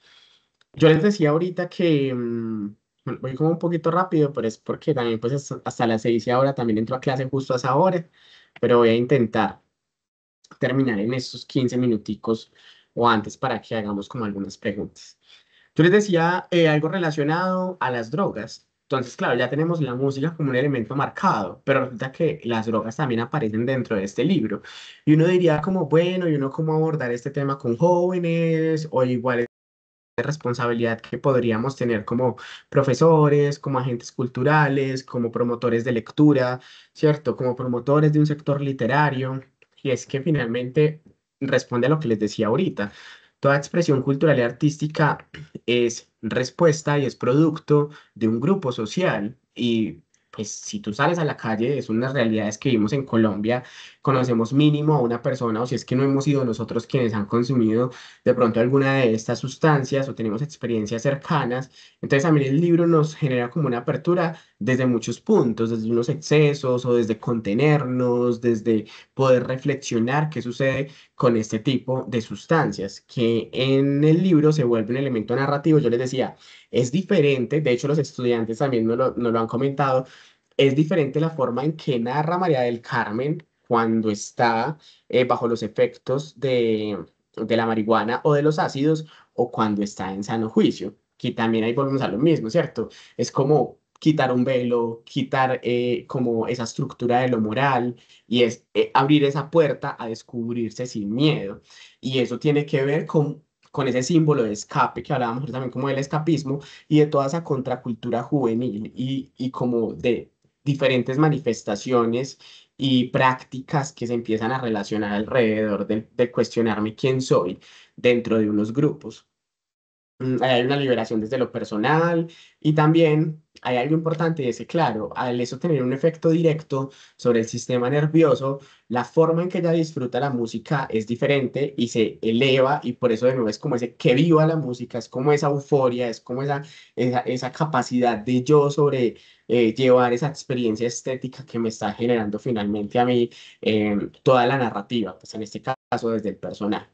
Yo les decía ahorita que bueno, voy como un poquito rápido, pero es porque también pues hasta las 6 y ahora también entro a clase justo a esa hora, pero voy a intentar terminar en estos 15 minuticos o antes para que hagamos como algunas preguntas. Yo les decía algo relacionado a las drogas. Entonces, claro, ya tenemos la música como un elemento marcado, pero resulta que las drogas también aparecen dentro de este libro. Y uno diría como, bueno, ¿y uno cómo abordar este tema con jóvenes? O igual es responsabilidad que podríamos tener como profesores, como agentes culturales, como promotores de lectura, ¿cierto? Como promotores de un sector literario. Y es que finalmente responde a lo que les decía ahorita. Toda expresión cultural y artística es respuesta y es producto de un grupo social. Y pues si tú sales a la calle, es unas realidades que vivimos en Colombia, conocemos mínimo a una persona, o si es que no hemos sido nosotros quienes han consumido de pronto alguna de estas sustancias o tenemos experiencias cercanas. Entonces también el libro nos genera como una apertura desde muchos puntos, desde unos excesos o desde contenernos, desde poder reflexionar qué sucede con este tipo de sustancias, que en el libro se vuelve un elemento narrativo. Yo les decía, es diferente, de hecho los estudiantes también nos lo han comentado, es diferente la forma en que narra María del Carmen cuando está bajo los efectos de la marihuana o de los ácidos o cuando está en sano juicio, que también ahí volvemos a lo mismo, ¿cierto? Es como quitar un velo, quitar como esa estructura de lo moral y es abrir esa puerta a descubrirse sin miedo. Y eso tiene que ver con ese símbolo de escape que hablábamos ahorita también como del escapismo y de toda esa contracultura juvenil y como de diferentes manifestaciones y prácticas que se empiezan a relacionar alrededor de cuestionarme quién soy dentro de unos grupos. Hay una liberación desde lo personal y también hay algo importante y es que, claro, al eso tener un efecto directo sobre el sistema nervioso, la forma en que ella disfruta la música es diferente y se eleva y por eso de nuevo es como ese que viva la música, es como esa euforia, es como esa capacidad de yo sobre llevar esa experiencia estética que me está generando finalmente a mí toda la narrativa, pues en este caso desde el personaje.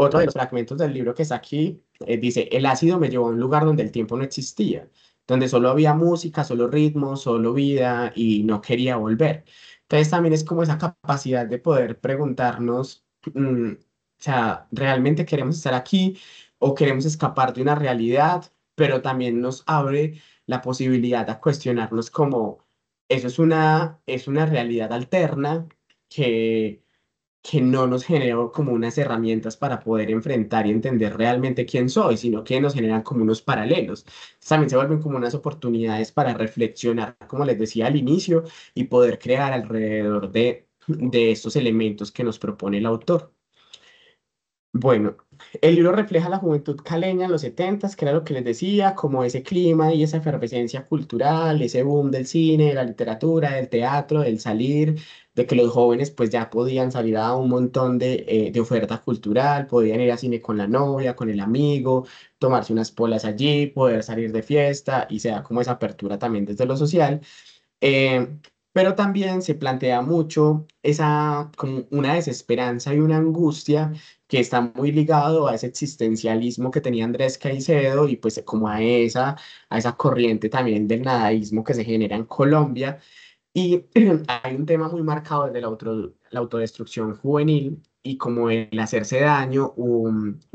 Otro de los fragmentos del libro que está aquí dice, el ácido me llevó a un lugar donde el tiempo no existía, donde solo había música, solo ritmo, solo vida y no quería volver. Entonces también es como esa capacidad de poder preguntarnos, o sea, ¿realmente queremos estar aquí o queremos escapar de una realidad? Pero también nos abre la posibilidad a cuestionarnos como eso es una realidad alterna que que no nos generó como unas herramientas para poder enfrentar y entender realmente quién soy, sino que nos generan como unos paralelos. También se vuelven como unas oportunidades para reflexionar, como les decía al inicio, y poder crear alrededor de estos elementos que nos propone el autor. Bueno, el libro refleja la juventud caleña en los 70, que era lo que les decía, como ese clima y esa efervescencia cultural, ese boom del cine, de la literatura, del teatro, del salir, de que los jóvenes pues ya podían salir a un montón de oferta cultural, podían ir a cine con la novia, con el amigo, tomarse unas polas allí, poder salir de fiesta y se da como esa apertura también desde lo social. Eh, pero también se plantea mucho esa como una desesperanza y una angustia que está muy ligado a ese existencialismo que tenía Andrés Caicedo y pues como a esa corriente también del nadaísmo que se genera en Colombia. Y hay un tema muy marcado desde la autodestrucción juvenil y como el hacerse daño o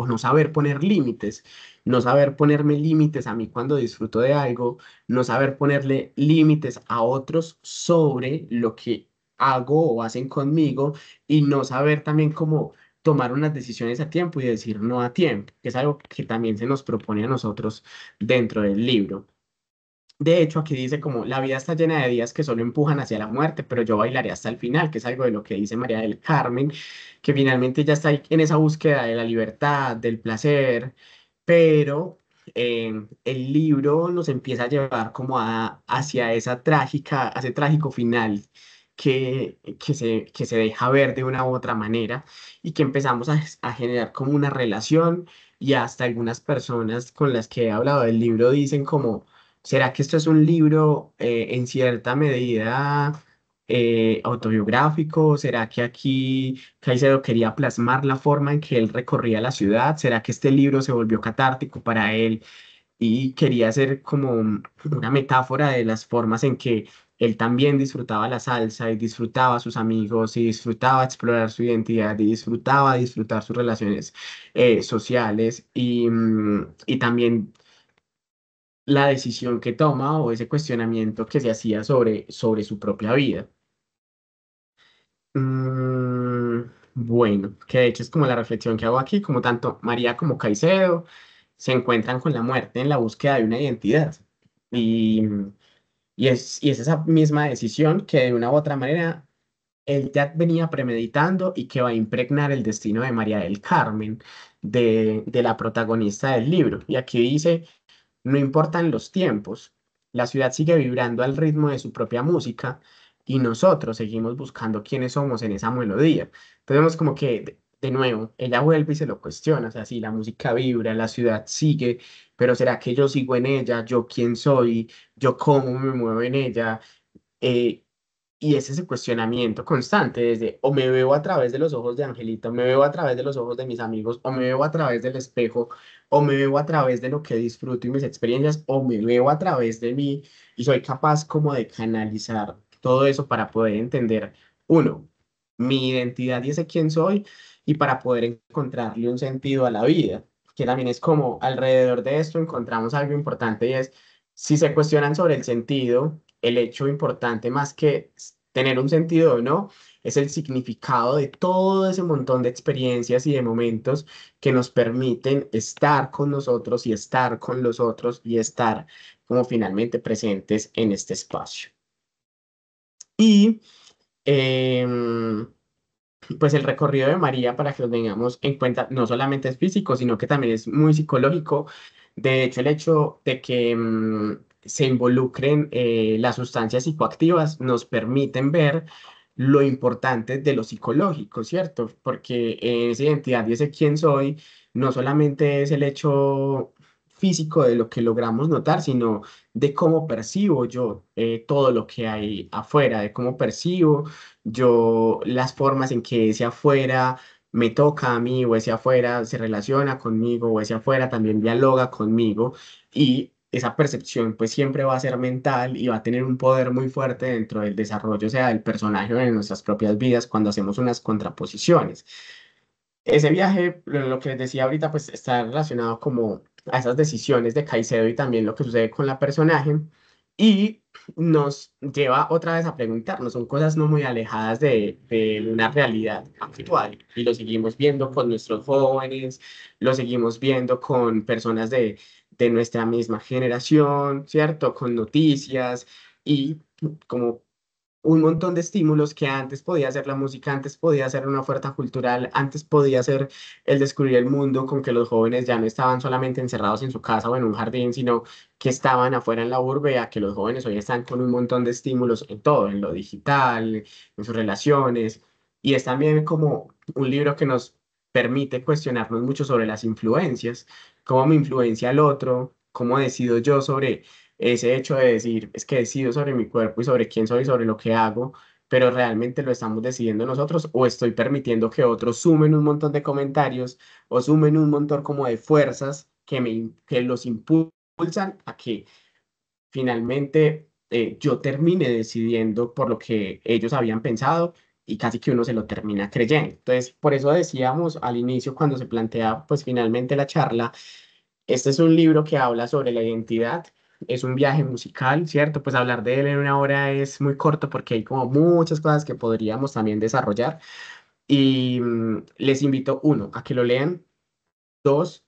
no saber poner límites, no saber ponerme límites a mí cuando disfruto de algo, no saber ponerle límites a otros sobre lo que hago o hacen conmigo y no saber también cómo tomar unas decisiones a tiempo y decir no a tiempo, que es algo que también se nos propone a nosotros dentro del libro. De hecho, aquí dice como la vida está llena de días que solo empujan hacia la muerte, pero yo bailaré hasta el final, que es algo de lo que dice María del Carmen, que finalmente ya está ahí en esa búsqueda de la libertad, del placer, pero el libro nos empieza a llevar como hacia ese trágico final que se deja ver de una u otra manera y que empezamos a generar como una relación y hasta algunas personas con las que he hablado del libro dicen como ¿será que esto es un libro en cierta medida autobiográfico? ¿Será que aquí Caicedo quería plasmar la forma en que él recorría la ciudad? ¿Será que este libro se volvió catártico para él y quería ser como una metáfora de las formas en que él también disfrutaba la salsa y disfrutaba a sus amigos y disfrutaba explorar su identidad y disfrutaba disfrutar sus relaciones sociales y también la decisión que toma o ese cuestionamiento que se hacía sobre su propia vida? Bueno, que de hecho es como la reflexión que hago aquí, como tanto María como Caicedo se encuentran con la muerte en la búsqueda de una identidad. Y, y es esa misma decisión que de una u otra manera él ya venía premeditando y que va a impregnar el destino de María del Carmen, de la protagonista del libro. Y aquí dice no importan los tiempos, la ciudad sigue vibrando al ritmo de su propia música y nosotros seguimos buscando quiénes somos en esa melodía. Entonces vemos como que, de nuevo, ella vuelve y se lo cuestiona, o sea, si la música vibra, la ciudad sigue, pero ¿será que yo sigo en ella? ¿Yo quién soy? ¿Yo cómo me muevo en ella? Eh, y es ese cuestionamiento constante, desde o me veo a través de los ojos de Angelita, o me veo a través de los ojos de mis amigos, o me veo a través del espejo, o me veo a través de lo que disfruto y mis experiencias, o me veo a través de mí y soy capaz como de canalizar todo eso para poder entender, uno, mi identidad y ese quién soy, y para poder encontrarle un sentido a la vida, que también es como alrededor de esto encontramos algo importante y es, si se cuestionan sobre el sentido, el hecho importante más que tener un sentido o no, es el significado de todo ese montón de experiencias y de momentos que nos permiten estar con nosotros y estar con los otros y estar como finalmente presentes en este espacio. Y em, pues el recorrido de María, para que lo tengamos en cuenta, no solamente es físico, sino que también es muy psicológico. De hecho, el hecho de que se involucren las sustancias psicoactivas nos permiten ver lo importante de lo psicológico, ¿cierto? Porque esa identidad y ese quién soy no solamente es el hecho físico de lo que logramos notar, sino de cómo percibo yo todo lo que hay afuera, de cómo percibo yo las formas en que ese afuera me toca a mí o ese afuera se relaciona conmigo o ese afuera también dialoga conmigo y esa percepción pues siempre va a ser mental y va a tener un poder muy fuerte dentro del desarrollo, o sea, del personaje o de nuestras propias vidas cuando hacemos unas contraposiciones. Ese viaje, lo que les decía ahorita, pues está relacionado como a esas decisiones de Caicedo y también lo que sucede con la personaje y nos lleva otra vez a preguntarnos, son cosas no muy alejadas de una realidad actual y lo seguimos viendo con nuestros jóvenes, lo seguimos viendo con personas de nuestra misma generación, ¿cierto? Con noticias y como un montón de estímulos que antes podía ser la música, antes podía ser una oferta cultural, antes podía ser el descubrir el mundo con que los jóvenes ya no estaban solamente encerrados en su casa o en un jardín, sino que estaban afuera en la urbe, a que los jóvenes hoy están con un montón de estímulos en todo, en lo digital, en sus relaciones. Y es también como un libro que nos permite cuestionarnos mucho sobre las influencias, cómo me influencia el otro, cómo decido yo sobre ese hecho de decir, es que decido sobre mi cuerpo y sobre quién soy, sobre lo que hago, pero realmente lo estamos decidiendo nosotros o estoy permitiendo que otros sumen un montón de comentarios o sumen un montón como de fuerzas que los impulsan a que finalmente yo termine decidiendo por lo que ellos habían pensado y casi que uno se lo termina creyendo. Entonces, por eso decíamos al inicio cuando se plantea pues finalmente la charla, este es un libro que habla sobre la identidad, es un viaje musical, ¿cierto? Pues hablar de él en una hora es muy corto porque hay como muchas cosas que podríamos también desarrollar. Y les invito, uno, a que lo lean, dos,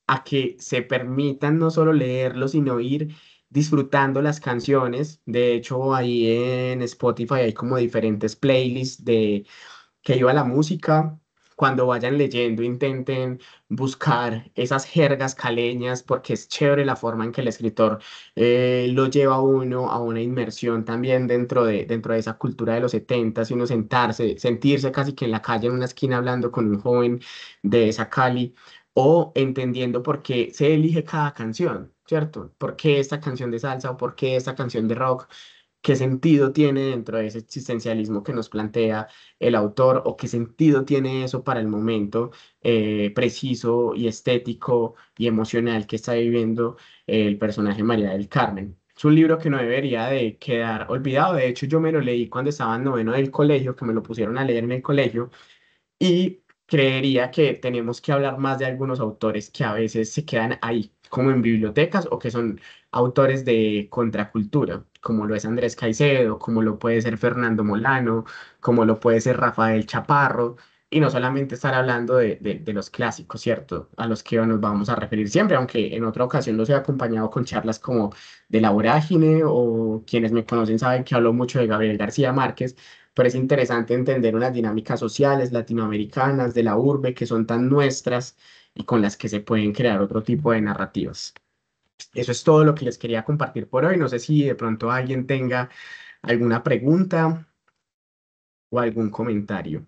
a que se permitan no solo leerlo, sino ir disfrutando las canciones. De hecho, ahí en Spotify hay como diferentes playlists de que iba la música. Cuando vayan leyendo, intenten buscar esas jergas caleñas, porque es chévere la forma en que el escritor lo lleva a uno a una inmersión también dentro de esa cultura de los 70 y uno sentarse, sentirse casi que en la calle, en una esquina, hablando con un joven de esa Cali, o entendiendo por qué se elige cada canción, ¿cierto? ¿Por qué esta canción de salsa o por qué esta canción de rock? ¿Qué sentido tiene dentro de ese existencialismo que nos plantea el autor o qué sentido tiene eso para el momento preciso y estético y emocional que está viviendo el personaje María del Carmen? Es un libro que no debería de quedar olvidado. De hecho, yo me lo leí cuando estaba en noveno del colegio, que me lo pusieron a leer en el colegio y creería que tenemos que hablar más de algunos autores que a veces se quedan ahí, como en bibliotecas o que son autores de contracultura, como lo es Andrés Caicedo, como lo puede ser Fernando Molano, como lo puede ser Rafael Chaparro, y no solamente estar hablando de los clásicos, ¿cierto? A los que nos vamos a referir siempre, aunque en otra ocasión los he acompañado con charlas como de La Vorágine o quienes me conocen saben que hablo mucho de Gabriel García Márquez, pero es interesante entender unas dinámicas sociales latinoamericanas de la urbe que son tan nuestras y con las que se pueden crear otro tipo de narrativas. Eso es todo lo que les quería compartir por hoy. No sé si de pronto alguien tenga alguna pregunta o algún comentario.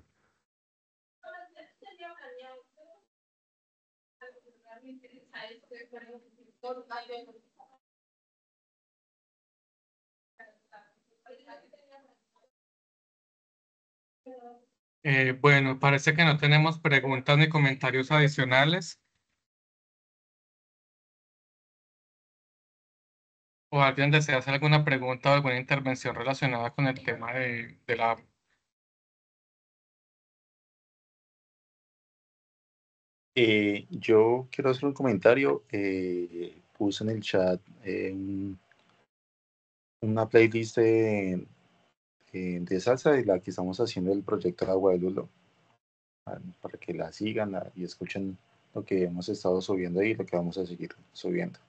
Bueno, parece que no tenemos preguntas ni comentarios adicionales. ¿O alguien desea hacer alguna pregunta o alguna intervención relacionada con el tema de la... Yo quiero hacer un comentario. Puse en el chat una playlist de salsa de la que estamos haciendo el proyecto Agua de Lulo, para que la sigan y escuchen lo que hemos estado subiendo ahí y lo que vamos a seguir subiendo.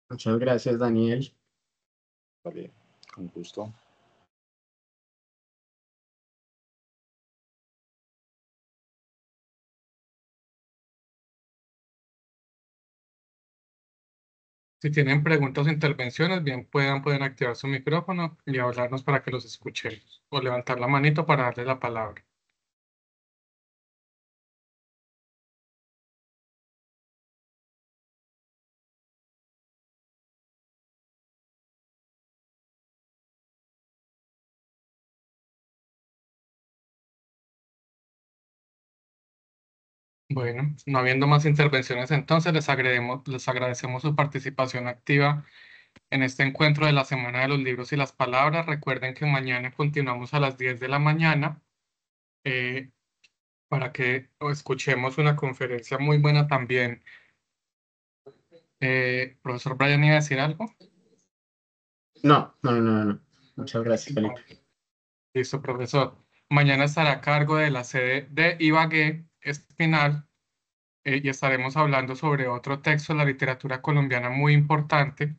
Muchas gracias, Daniel. Vale, con gusto. Si tienen preguntas o intervenciones, bien pueden activar su micrófono y hablarnos para que los escuchemos. O levantar la manito para darle la palabra. Bueno, no habiendo más intervenciones, entonces les agradecemos su participación activa en este encuentro de la Semana de los Libros y las Palabras. Recuerden que mañana continuamos a las 10 de la mañana eh, para que escuchemos una conferencia muy buena también. Profesor Brian, ¿iba a decir algo? No, no, no, no. Muchas gracias, Felipe. Listo, profesor. Mañana estará a cargo de la sede de Ibagué Espinal y estaremos hablando sobre otro texto de la literatura colombiana muy importante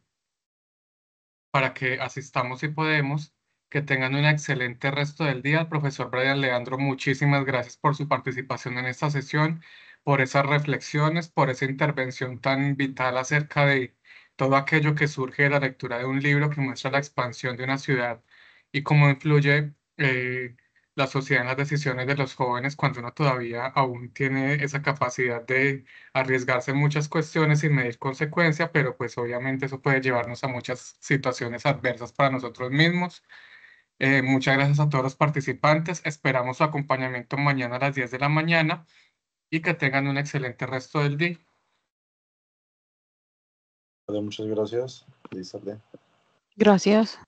para que asistamos si podemos. Que tengan un excelente resto del día. Profesor Brian Leandro, muchísimas gracias por su participación en esta sesión, por esas reflexiones, por esa intervención tan vital acerca de todo aquello que surge de la lectura de un libro que muestra la expansión de una ciudad y cómo influye la sociedad en las decisiones de los jóvenes cuando uno todavía aún tiene esa capacidad de arriesgarse en muchas cuestiones sin medir consecuencia, pero pues obviamente eso puede llevarnos a muchas situaciones adversas para nosotros mismos. Muchas gracias a todos los participantes. Esperamos su acompañamiento mañana a las 10 de la mañana y que tengan un excelente resto del día. Vale, muchas gracias. Feliz tarde. Gracias.